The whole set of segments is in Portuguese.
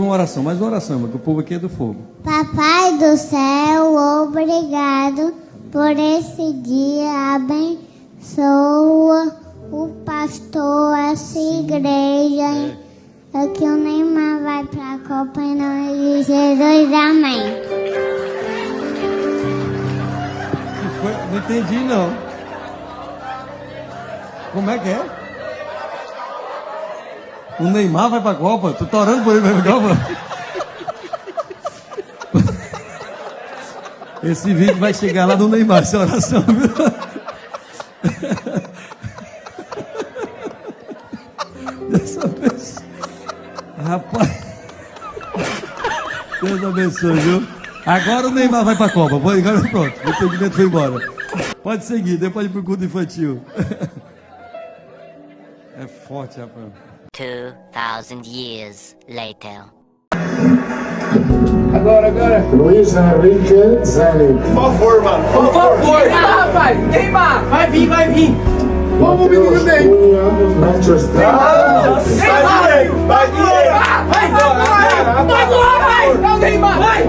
uma oração, irmão, que o povo aqui é do fogo. Papai do céu, obrigado por esse dia. Abençoa o pastor, essa igreja. É que o Neymar vai pra Copa em nome de Jesus. Amém. Não entendi, não. Como é que é? O Neymar vai pra Copa? Tu tá orando por ele pra Copa? Esse vídeo vai chegar lá no Neymar, essa oração, viu? Dessa vez. Rapaz. Deus abençoe, viu? Agora o Neymar vai pra Copa. Agora pronto. O impedimento foi embora. Pode seguir, depois ir pro culto infantil. É forte, rapaz. 2000 years later. Agora. Luiz Henrique Zanetti. Por favor, mano. Por favor. Neymar, rapaz. Neymar. Vai vir. Vamos, menino Ney. Manchester. Neymar. Vai vir. Vai. É o Neymar. Vai.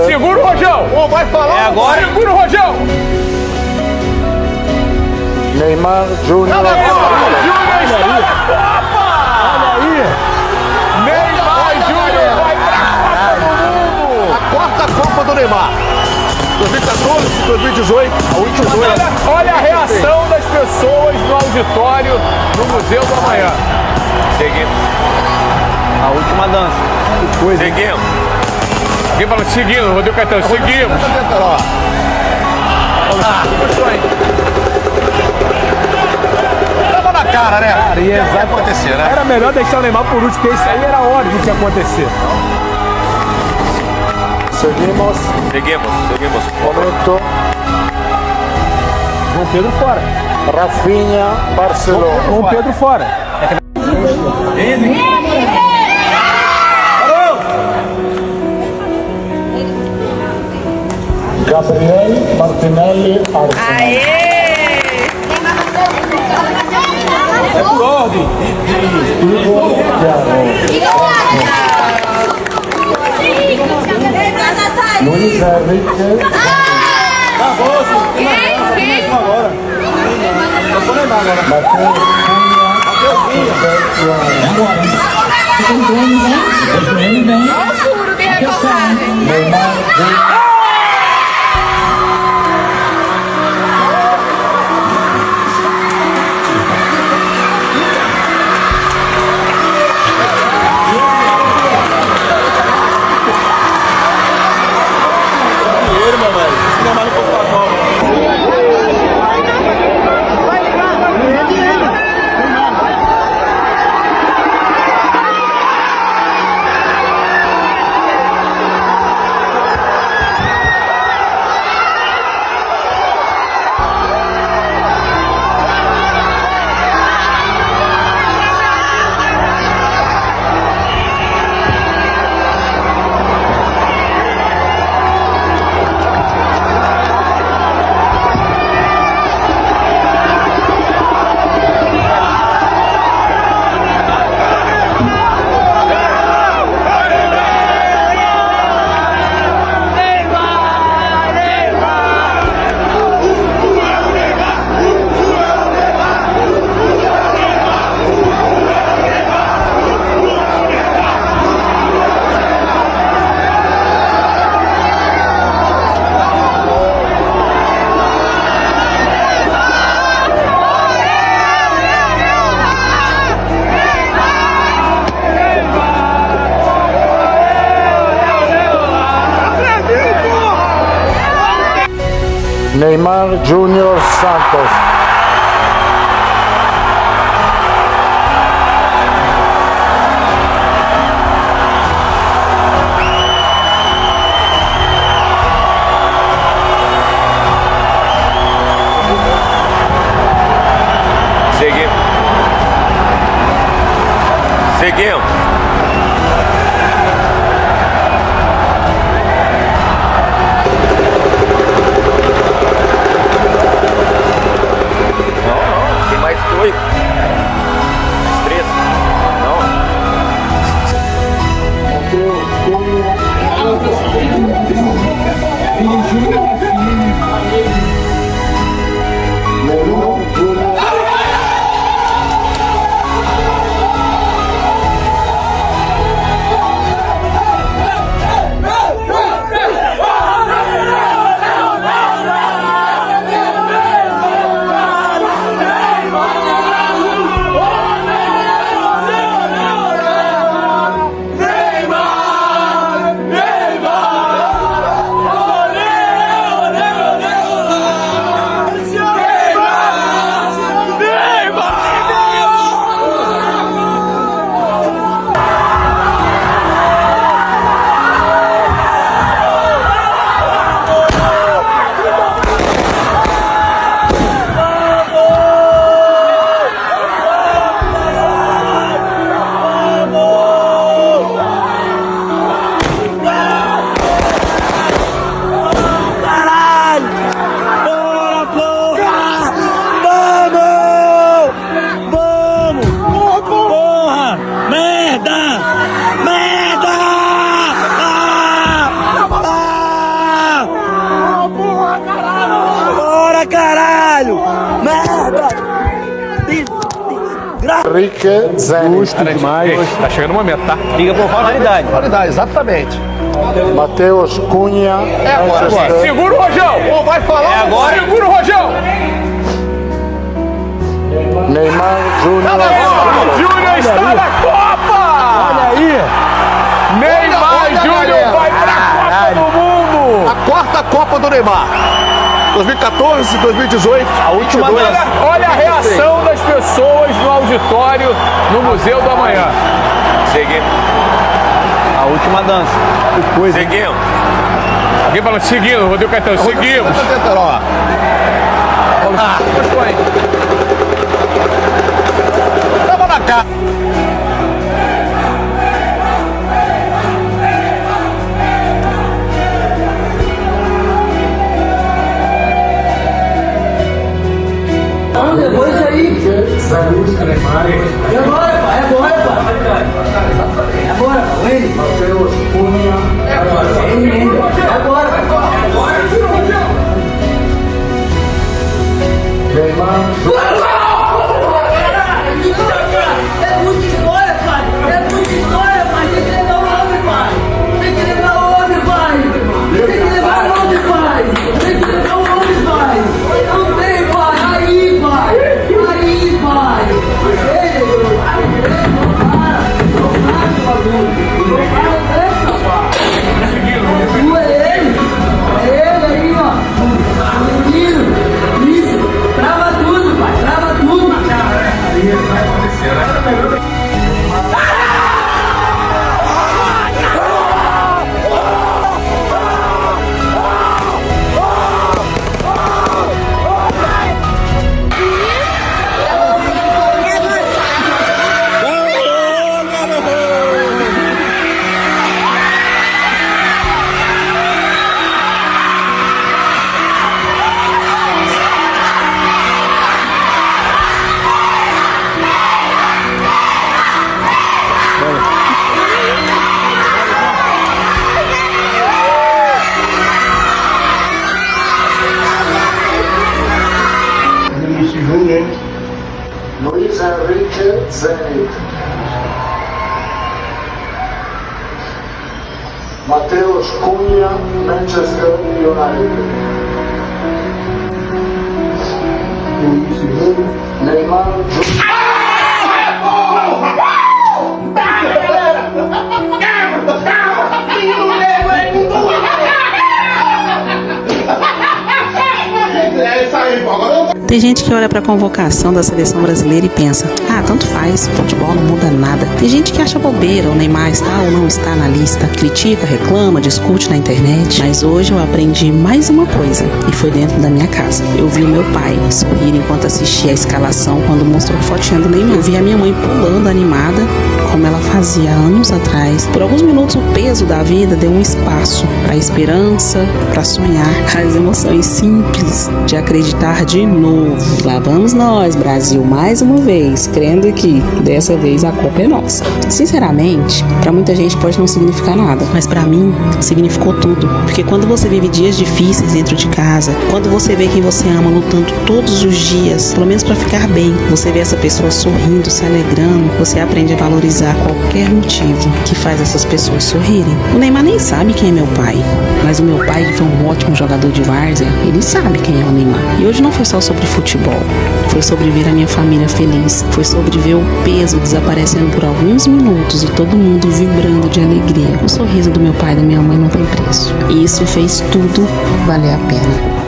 Segura o Rojão! Vai falar! É agora! Segura o Rojão! Neymar Júnior. Neymar está na Copa! Olha aí! Neymar Júnior vai pra Copa do Mundo! A quarta Copa do Neymar. 2014, 2018, a última dois. Olha a reação das pessoas no auditório no Museu do Amanhã. Seguimos. A última dança. Que coisa. Seguimos. Alguém falou seguindo, Rodrigo Caetano, seguimos. Tava na cara, né? Cara, e vai acontecer, né? Era melhor deixar o Neymar por último, porque isso aí era óbvio que ia acontecer. Seguimos. Momento. João Pedro fora. Rafinha Barcelona. João Pedro fora. Gabriel Martinelli Arsenal. É por ordem. Igor Thiago. Luiz Henrique. Neymar. Neymar Júnior Santos. Seguimos. Não, tem mais 2. Mais 3. Não. Henrique Zenit. Tá chegando o momento, tá? Liga por qualidade. Qualidade, exatamente. Mateus Cunha. É agora. Segura o Rojão. Ou vai falar. É agora. Segura o Rojão. Neymar Júnior O Santos. Júnior está na Copa. Olha aí. Neymar Júnior vai pra Copa do Mundo. A quarta Copa do Neymar. 2014, 2018. A última 22. vez. Olha a reação das pessoas no auditório no Museu do Amanhã. Seguimos. A última dança. Que coisa. Seguimos. Alguém falando seguindo, Rodrigo Caetano. Seguimos. Tava na cara. Depois aí. É agora, pai. É agora, pai. É agora, pai. Ele. Mateus Cunha. É agora. É agora, pai. Neymar É muita história, pai. É muita história, pai. Tem que levar o homem, pai. Tem que levar o homem, pai. Tem que levar o homem, pai. Tem que levar o homem, pai. Não tem, pai. Aí, pai. Aí, pai. Ei, não para. Não para, meu bagulho. Não para, deixa, pai. É ele. É ele aí, ó. Menino. Isso. Trava tudo, pai. Trava tudo. Luis Henrique Zenit. Mateus Cunha, Manchester United. Neymar Júnior. Tem gente que olha para a convocação da seleção brasileira e pensa: ah, tanto faz, futebol não muda nada. Tem gente que acha bobeira o Neymar está ou não está na lista, critica, reclama, discute na internet. Mas hoje eu aprendi mais uma coisa, e foi dentro da minha casa. Eu vi o meu pai sorrir enquanto assistia a escalação quando mostrou a fotinha do Neymar. Eu vi a minha mãe pulando animada, como ela fazia anos atrás. Por alguns minutos o peso da vida deu um espaço para a esperança, para sonhar, as emoções simples de acreditar de novo. Lá vamos nós, Brasil, mais uma vez, crendo que dessa vez a culpa é nossa. Sinceramente, para muita gente pode não significar nada, mas para mim significou tudo. Porque quando você vive dias difíceis dentro de casa, quando você vê quem você ama lutando todos os dias, pelo menos para ficar bem, você vê essa pessoa sorrindo, se alegrando, você aprende a valorizar qualquer motivo que faz essas pessoas sorrirem. O Neymar nem sabe quem é meu pai, mas o meu pai, que foi um ótimo jogador de várzea, ele sabe quem é o Neymar. E hoje não foi só sobre futebol, foi sobre ver a minha família feliz, foi sobre ver o peso desaparecendo por alguns minutos e todo mundo vibrando de alegria. O sorriso do meu pai e da minha mãe não tem preço. E isso fez tudo valer a pena.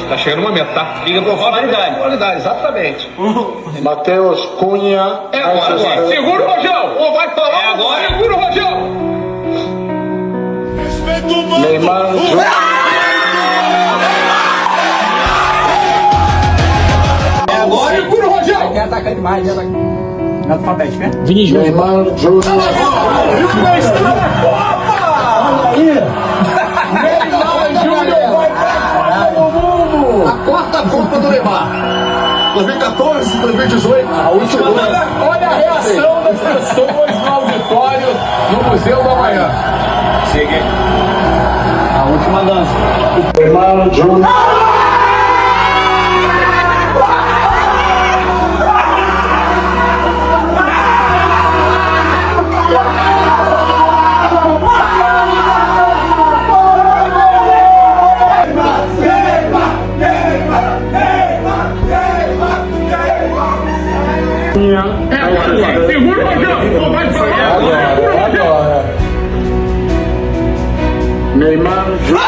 Tá chegando um momento, tá? Liga por qualidade. Qualidade, exatamente. Matheus Cunha. É agora, Manchester. segura o Rojão! Ou vai falar? É agora! Segura o Rojão! Neymar Júnior. É agora! Segura o Rojão! Quer atacar demais, quer atacar. Alfabético, né? Neymar Júnior. Neymar está na Copa! Olha aí! Neymar Júnior vai pra Copa do Mundo! A quarta Copa do Neymar. 2014, 2018. A última. Olha a reação das pessoas no auditório no Museu do Amanhã. Siga. A última dança. Neymar Júnior. Segura o Rojão! Vai falar! Segura o Rojão! Neymar Júnior.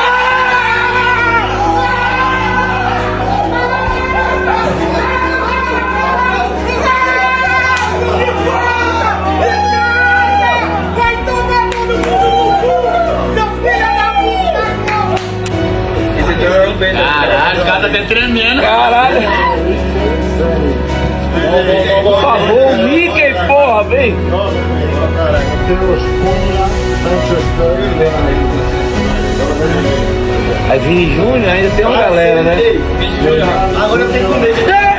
Caralho, o cara tá até tremendo. Caralho! Por favor, o Mickey, porra, vem! Matheus Cunha, Manchester United. Aí Vini Júnior ainda tem uma galera, né? Agora eu tenho que comer.